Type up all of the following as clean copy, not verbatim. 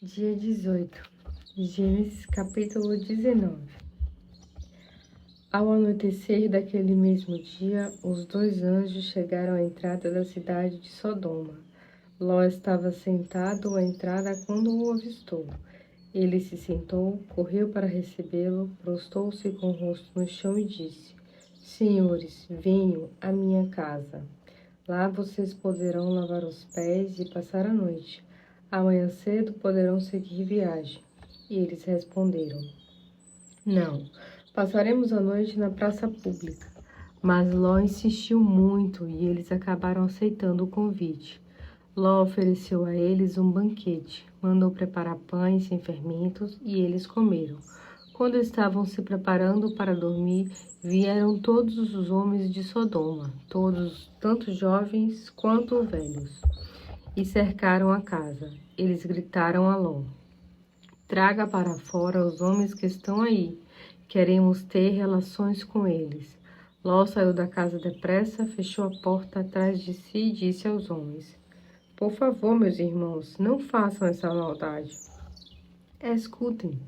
Dia 18, Gênesis capítulo 19. Ao anoitecer daquele mesmo dia, os dois anjos chegaram à entrada da cidade de Sodoma. Ló estava sentado à entrada quando o avistou. Ele se sentou, correu para recebê-lo, prostou-se com o rosto no chão e disse: Senhores, venham à minha casa. Lá vocês poderão lavar os pés e passar a noite. Amanhã cedo poderão seguir viagem. E eles responderam: Não, passaremos a noite na praça pública. Mas Ló insistiu muito e eles acabaram aceitando o convite. Ló ofereceu a eles um banquete, mandou preparar pães sem fermentos e eles comeram. Quando estavam se preparando para dormir, vieram todos os homens de Sodoma, todos, tanto jovens quanto velhos, e cercaram a casa. Eles gritaram a Ló: Traga para fora os homens que estão aí. Queremos ter relações com eles. Ló saiu da casa depressa, fechou a porta atrás de si e disse aos homens: Por favor, meus irmãos, não façam essa maldade. Escutem,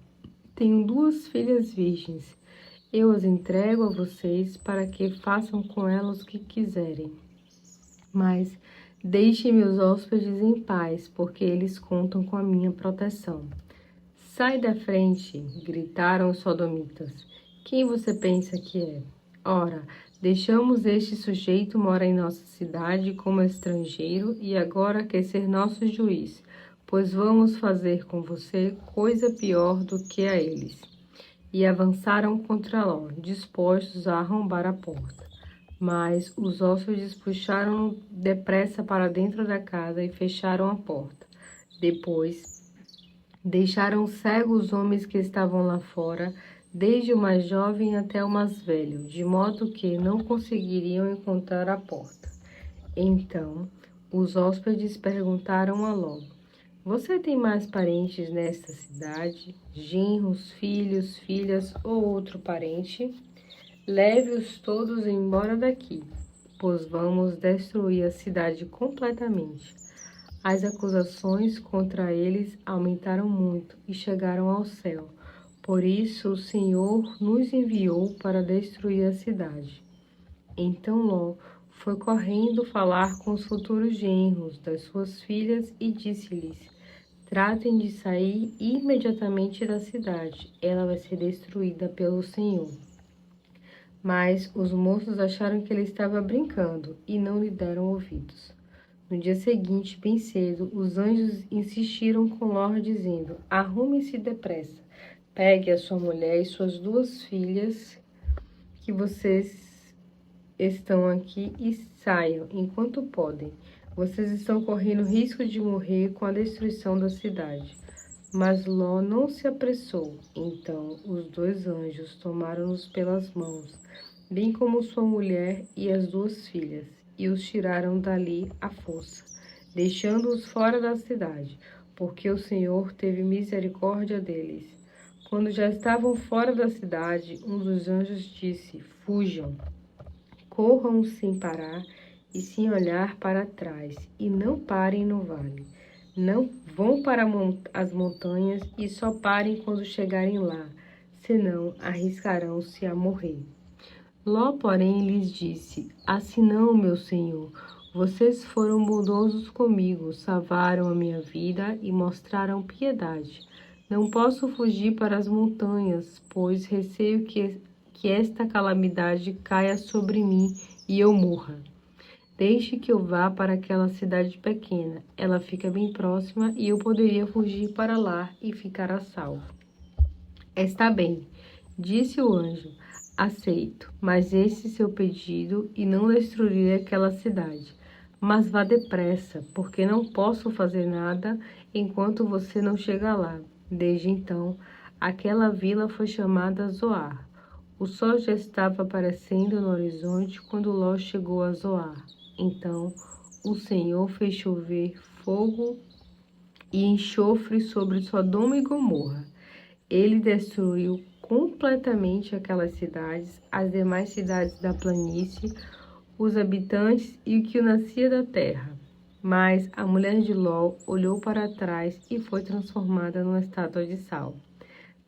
tenho 2 filhas virgens. Eu as entrego a vocês para que façam com elas o que quiserem. Mas deixem meus hóspedes em paz, porque eles contam com a minha proteção. Sai da frente, gritaram os sodomitas. Quem você pensa que é? Ora, deixamos este sujeito morar em nossa cidade como estrangeiro e agora quer ser nosso juiz, pois vamos fazer com você coisa pior do que a eles. E avançaram contra Ló, dispostos a arrombar a porta. Mas os hóspedes puxaram-no depressa para dentro da casa e fecharam a porta. Depois, deixaram cegos os homens que estavam lá fora, desde o mais jovem até o mais velho, de modo que não conseguiriam encontrar a porta. Então, os hóspedes perguntaram a Ló: Você tem mais parentes nesta cidade? Genros, filhos, filhas ou outro parente? Leve-os todos embora daqui, pois vamos destruir a cidade completamente. As acusações contra eles aumentaram muito e chegaram ao céu. Por isso o Senhor nos enviou para destruir a cidade. Então Ló foi correndo falar com os futuros genros das suas filhas e disse-lhes: Tratem de sair imediatamente da cidade. Ela vai ser destruída pelo Senhor. Mas os moços acharam que ele estava brincando e não lhe deram ouvidos. No dia seguinte, bem cedo, os anjos insistiram com Ló, dizendo: Arrume-se depressa, pegue a sua mulher e suas 2 filhas, que vocês estão aqui, e saiam enquanto podem. Vocês estão correndo risco de morrer com a destruição da cidade. Mas Ló não se apressou. Então os 2 anjos tomaram-nos pelas mãos, bem como sua mulher e as 2 filhas, e os tiraram dali à força, deixando-os fora da cidade, porque o Senhor teve misericórdia deles. Quando já estavam fora da cidade, um dos anjos disse: Fujam, corram sem parar e sem olhar para trás, e não parem no vale. Não vão para as montanhas e só parem quando chegarem lá, senão arriscarão-se a morrer. Ló, porém, lhes disse: Assim não, meu senhor. Vocês foram bondosos comigo, salvaram a minha vida e mostraram piedade. Não posso fugir para as montanhas, pois receio que esta calamidade caia sobre mim e eu morra. Deixe que eu vá para aquela cidade pequena. Ela fica bem próxima e eu poderia fugir para lá e ficar a salvo. Está bem, disse o anjo. Aceito, mas esse seu pedido e não destruir aquela cidade. Mas vá depressa, porque não posso fazer nada enquanto você não chega lá. Desde então, aquela vila foi chamada Zoar. O sol já estava aparecendo no horizonte quando Ló chegou a Zoar. Então, o Senhor fez chover fogo e enxofre sobre Sodoma e Gomorra. Ele destruiu completamente aquelas cidades, as demais cidades da planície, os habitantes e o que nascia da terra. Mas a mulher de Ló olhou para trás e foi transformada numa estátua de sal.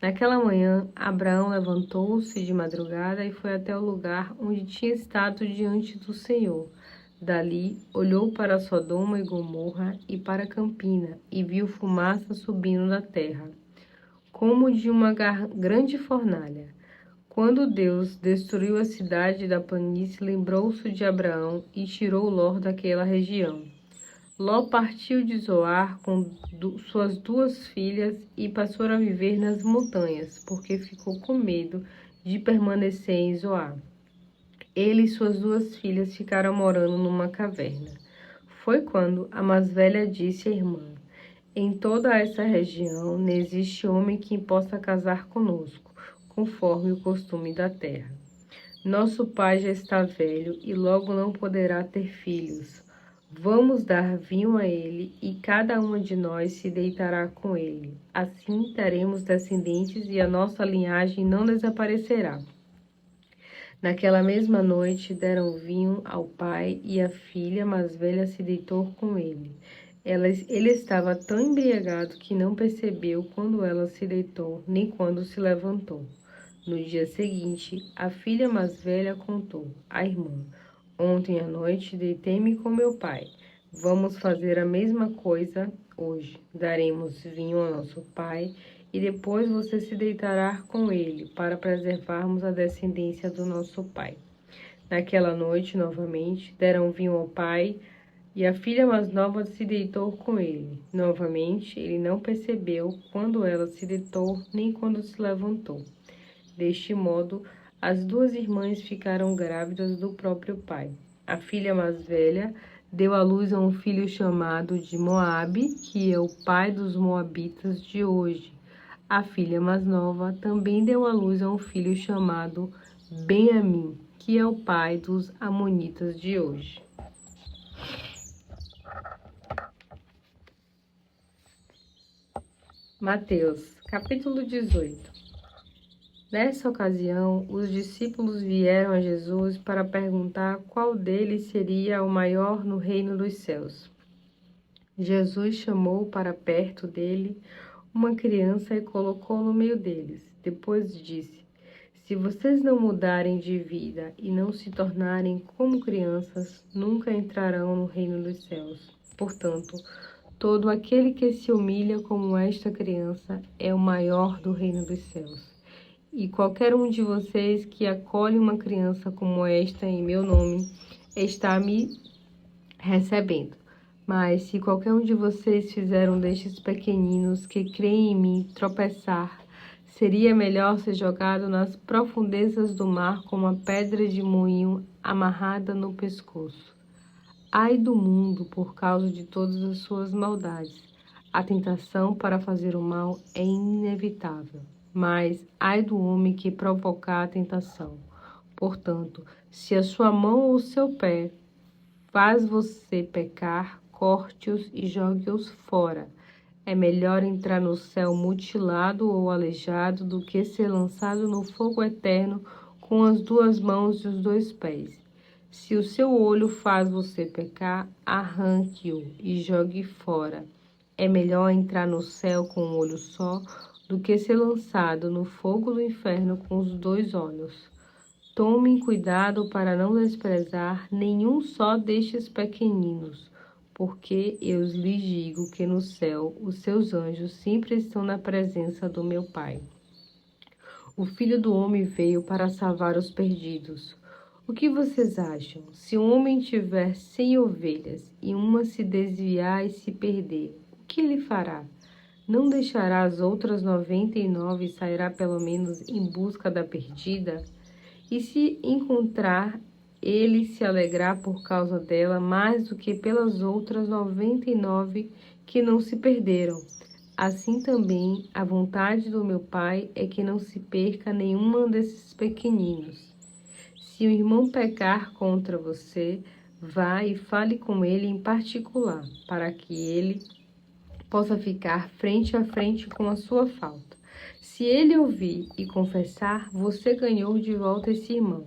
Naquela manhã, Abraão levantou-se de madrugada e foi até o lugar onde tinha estado diante do Senhor. Dali, olhou para Sodoma e Gomorra e para Campina, e viu fumaça subindo da terra, como de uma grande fornalha. Quando Deus destruiu a cidade da planície, lembrou-se de Abraão e tirou Ló daquela região. Ló partiu de Zoar com suas 2 filhas e passou a viver nas montanhas, porque ficou com medo de permanecer em Zoar. Ele e suas 2 filhas ficaram morando numa caverna. Foi quando a mais velha disse à irmã: Em toda essa região não existe homem que possa casar conosco, conforme o costume da terra. Nosso pai já está velho e logo não poderá ter filhos. Vamos dar vinho a ele e cada uma de nós se deitará com ele. Assim teremos descendentes e a nossa linhagem não desaparecerá. Naquela mesma noite deram vinho ao pai e a filha mais velha se deitou com ele. Ele estava tão embriagado que não percebeu quando ela se deitou, nem quando se levantou. No dia seguinte, a filha mais velha contou à irmã: Ontem à noite deitei-me com meu pai. Vamos fazer a mesma coisa hoje. Daremos vinho ao nosso pai e depois você se deitará com ele, para preservarmos a descendência do nosso pai. Naquela noite, novamente, deram vinho ao pai e a filha mais nova se deitou com ele. Novamente, ele não percebeu quando ela se deitou, nem quando se levantou. Deste modo, as 2 irmãs ficaram grávidas do próprio pai. A filha mais velha deu à luz a um filho chamado de Moabe, que é o pai dos moabitas de hoje. A filha mais nova também deu à luz a um filho chamado Ben-amim, que é o pai dos amonitas de hoje. Mateus, capítulo 18. Nessa ocasião, os discípulos vieram a Jesus para perguntar qual deles seria o maior no reino dos céus. Jesus chamou para perto dele uma criança e colocou no meio deles. Depois disse: Se vocês não mudarem de vida e não se tornarem como crianças, nunca entrarão no reino dos céus. Portanto, todo aquele que se humilha como esta criança é o maior do reino dos céus. E qualquer um de vocês que acolhe uma criança como esta em meu nome, está me recebendo. Mas se qualquer um de vocês fizer um destes pequeninos que creem em mim tropeçar, seria melhor ser jogado nas profundezas do mar com uma pedra de moinho amarrada no pescoço. Ai do mundo por causa de todas as suas maldades. A tentação para fazer o mal é inevitável. Mas ai do homem que provocar a tentação. Portanto, se a sua mão ou o seu pé faz você pecar, corte-os e jogue-os fora. É melhor entrar no céu mutilado ou aleijado do que ser lançado no fogo eterno com as 2 mãos e os 2 pés. Se o seu olho faz você pecar, arranque-o e jogue fora. É melhor entrar no céu com um olho só do que ser lançado no fogo do inferno com os 2 olhos. Tomem cuidado para não desprezar nenhum só destes pequeninos, porque eu lhes digo que no céu os seus anjos sempre estão na presença do meu Pai. O Filho do Homem veio para salvar os perdidos. O que vocês acham? Se um homem tiver 100 ovelhas e uma se desviar e se perder, o que ele fará? Não deixará as outras 99 e sairá pelo menos em busca da perdida? E se encontrar, ele se alegrará por causa dela mais do que pelas outras 99 que não se perderam. Assim também, a vontade do meu Pai é que não se perca nenhuma desses pequeninos. Se o irmão pecar contra você, vá e fale com ele em particular, para que ele possa ficar frente a frente com a sua falta. Se ele ouvir e confessar, você ganhou de volta esse irmão.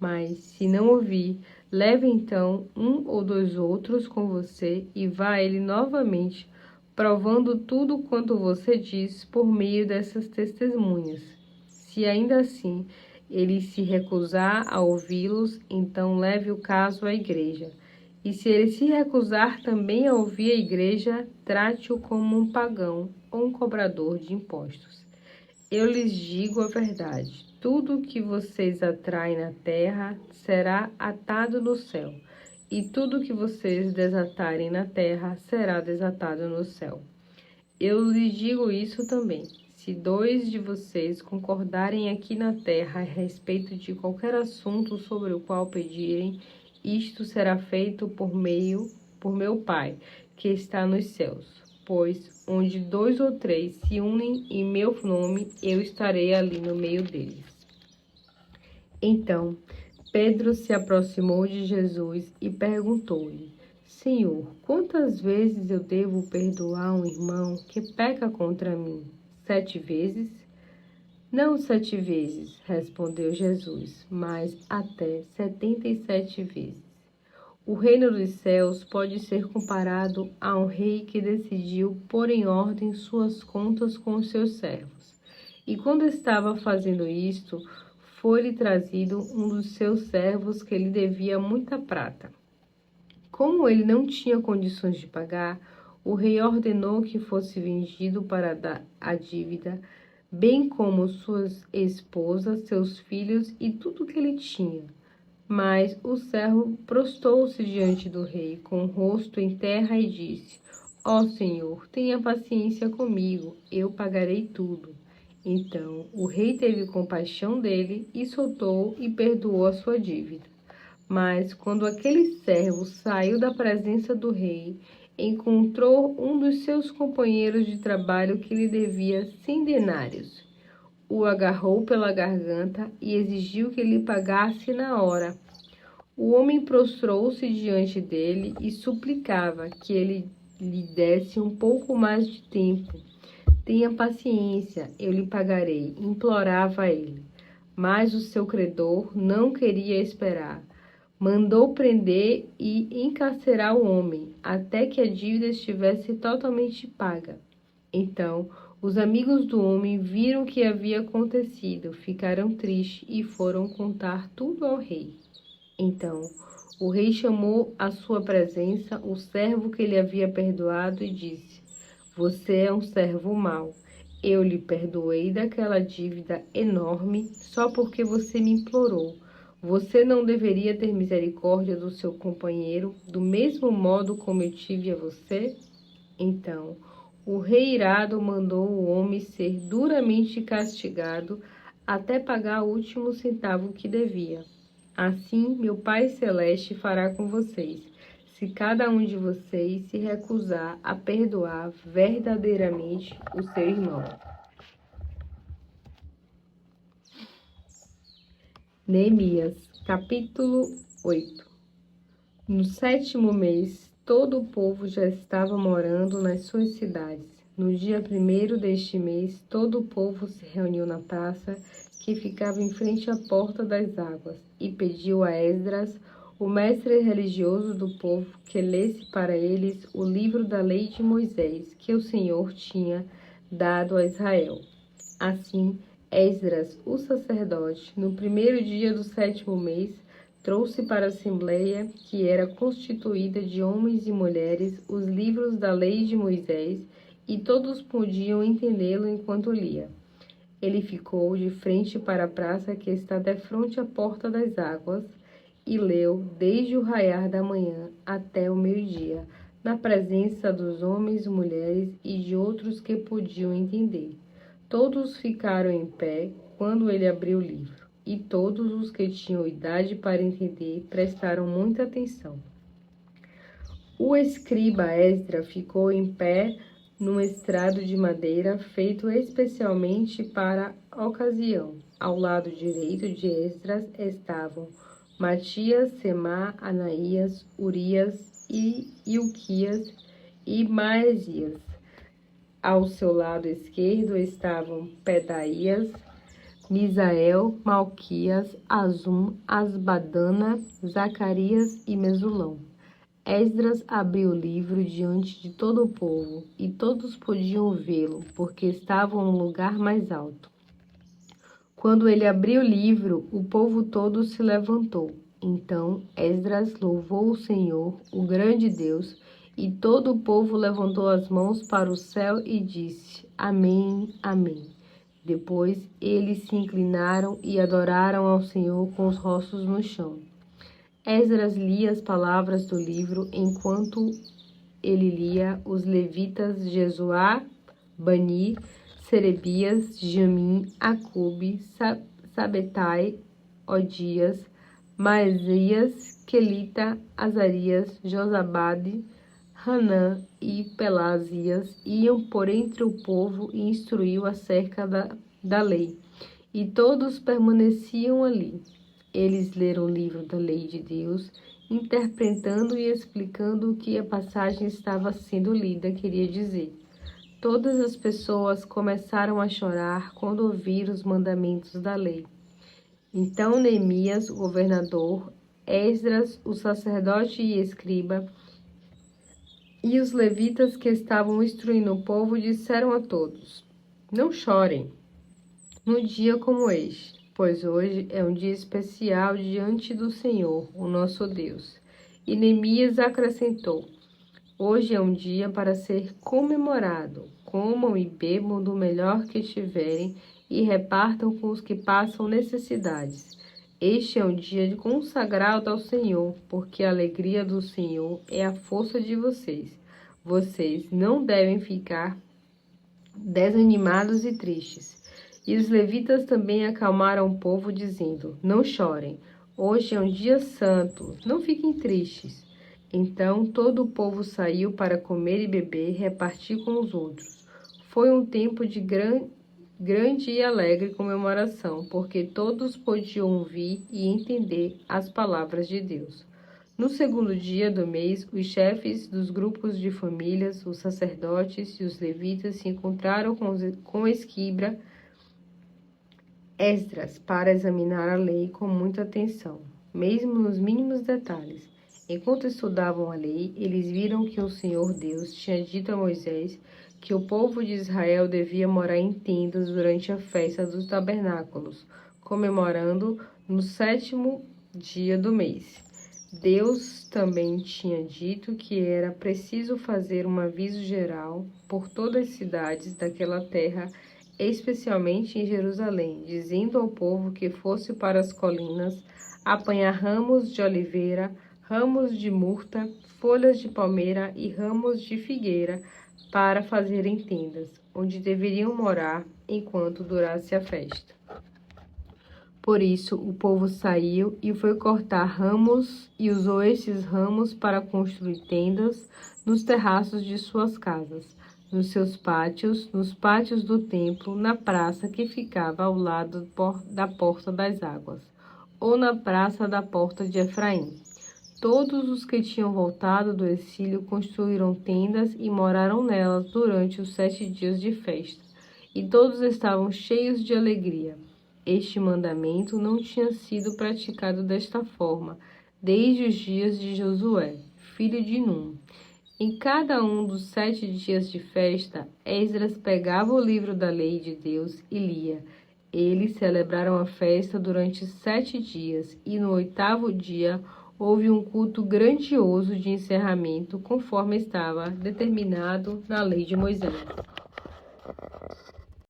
Mas, se não ouvir, Leve então um ou dois outros com você e vá a ele novamente, provando tudo quanto você diz por meio dessas testemunhas. Se ainda assim ele se recusar a ouvi-los, então leve o caso à igreja. E se ele se recusar também a ouvir a igreja, trate-o como um pagão ou um cobrador de impostos. Eu lhes digo a verdade: tudo que vocês atraem na terra será atado no céu, e tudo que vocês desatarem na terra será desatado no céu. Eu lhes digo isso também: se dois de vocês concordarem aqui na terra a respeito de qualquer assunto sobre o qual pedirem, isto será feito por meu Pai, que está nos céus. Pois onde 2 ou 3 se unem em meu nome, eu estarei ali no meio deles. Então, Pedro se aproximou de Jesus e perguntou-lhe: Senhor, quantas vezes eu devo perdoar um irmão que peca contra mim? 7 vezes? Não 7 vezes, respondeu Jesus, mas até 77 vezes. O reino dos céus pode ser comparado a um rei que decidiu pôr em ordem suas contas com os seus servos. E quando estava fazendo isto, foi-lhe trazido um dos seus servos que lhe devia muita prata. Como ele não tinha condições de pagar, o rei ordenou que fosse vendido para dar a dívida, bem como suas esposas, seus filhos e tudo que ele tinha. Mas o servo prostou-se diante do rei, com o rosto em terra, e disse: Ó Senhor, tenha paciência comigo, eu pagarei tudo. Então o rei teve compaixão dele e soltou e perdoou a sua dívida. Mas quando aquele servo saiu da presença do rei, encontrou um dos seus companheiros de trabalho que lhe devia 100 denários. O agarrou pela garganta e exigiu que lhe pagasse na hora. O homem prostrou-se diante dele e suplicava que ele lhe desse um pouco mais de tempo. Tenha paciência, eu lhe pagarei, implorava ele. Mas o seu credor não queria esperar. Mandou prender e encarcerar o homem, até que a dívida estivesse totalmente paga. Então, os amigos do homem viram o que havia acontecido, ficaram tristes e foram contar tudo ao rei. Então, o rei chamou à sua presença o servo que lhe havia perdoado e disse: Você é um servo mau. Eu lhe perdoei daquela dívida enorme só porque você me implorou. Você não deveria ter misericórdia do seu companheiro, do mesmo modo como eu tive a você? Então, o rei irado mandou o homem ser duramente castigado até pagar o último centavo que devia. Assim, meu Pai Celeste fará com vocês, se cada um de vocês se recusar a perdoar verdadeiramente o seu irmão. Neemias, capítulo 8. No 7º mês, todo o povo já estava morando nas suas cidades. No dia 1º deste mês, todo o povo se reuniu na praça que ficava em frente à porta das águas e pediu a Esdras, o mestre religioso do povo, que lesse para eles o livro da lei de Moisés, que o Senhor tinha dado a Israel. Assim, Esdras, o sacerdote, no 1º dia do 7º mês, trouxe para a Assembleia, que era constituída de homens e mulheres, os livros da lei de Moisés, e todos podiam entendê-lo enquanto lia. Ele ficou de frente para a praça que está defronte à porta das águas, e leu desde o raiar da manhã até o meio-dia, na presença dos homens, mulheres e de outros que podiam entender. Todos ficaram em pé quando ele abriu o livro, e todos os que tinham idade para entender prestaram muita atenção. O escriba Esdras ficou em pé num estrado de madeira feito especialmente para a ocasião. Ao lado direito de Esdras estavam Matias, Semá, Anaías, Urias e Ilquias e Maesias. Ao seu lado esquerdo estavam Pedaías, Misael, Malquias, Azum, Asbadana, Zacarias e Mesulão. Esdras abriu o livro diante de todo o povo, e todos podiam vê-lo, porque estavam no lugar mais alto. Quando ele abriu o livro, o povo todo se levantou. Então Esdras louvou o Senhor, o grande Deus, e todo o povo levantou as mãos para o céu e disse: Amém, Amém. Depois eles se inclinaram e adoraram ao Senhor com os rostos no chão. Esdras lia as palavras do livro. Enquanto ele lia, os levitas Jesuá, Bani, Serebias, Jamim, Acube, Sabetai, Odias, Maesias, Quelita, Azarias, Josabade, Hanã e Pelasias iam por entre o povo e instruíam acerca da lei. E todos permaneciam ali. Eles leram o livro da lei de Deus, interpretando e explicando o que a passagem estava sendo lida queria dizer. Todas as pessoas começaram a chorar quando ouviram os mandamentos da lei. Então Neemias, o governador, Esdras, o sacerdote e escriba, e os levitas que estavam instruindo o povo disseram a todos: Não chorem num dia como este, pois hoje é um dia especial diante do Senhor, o nosso Deus. E Neemias acrescentou: Hoje é um dia para ser comemorado. Comam e bebam do melhor que tiverem e repartam com os que passam necessidades. Este é um dia consagrado ao Senhor, porque a alegria do Senhor é a força de vocês. Vocês não devem ficar desanimados e tristes. E os levitas também acalmaram o povo, dizendo: Não chorem, hoje é um dia santo, não fiquem tristes. Então todo o povo saiu para comer e beber, repartir com os outros. Foi um tempo de grande e alegre comemoração, porque todos podiam ouvir e entender as palavras de Deus. No segundo dia do mês, os chefes dos grupos de famílias, os sacerdotes e os levitas se encontraram com Esquibra, Esdras, para examinar a lei com muita atenção, mesmo nos mínimos detalhes. Enquanto estudavam a lei, eles viram que o Senhor Deus tinha dito a Moisés que o povo de Israel devia morar em tendas durante a festa dos tabernáculos, comemorando no 7º dia do mês. Deus também tinha dito que era preciso fazer um aviso geral por todas as cidades daquela terra, especialmente em Jerusalém, dizendo ao povo que fosse para as colinas apanhar ramos de oliveira, ramos de murta, folhas de palmeira e ramos de figueira para fazerem tendas, onde deveriam morar enquanto durasse a festa. Por isso, o povo saiu e foi cortar ramos e usou estes ramos para construir tendas nos terraços de suas casas, nos seus pátios, nos pátios do templo, na praça que ficava ao lado da Porta das Águas, ou na praça da Porta de Efraim. Todos os que tinham voltado do exílio construíram tendas e moraram nelas durante os 7 dias de festa, e todos estavam cheios de alegria. Este mandamento não tinha sido praticado desta forma desde os dias de Josué, filho de Num. Em cada um dos 7 dias de festa, Esdras pegava o livro da lei de Deus e lia. Eles celebraram a festa durante 7 dias, e no 8º dia houve um culto grandioso de encerramento, conforme estava determinado na lei de Moisés.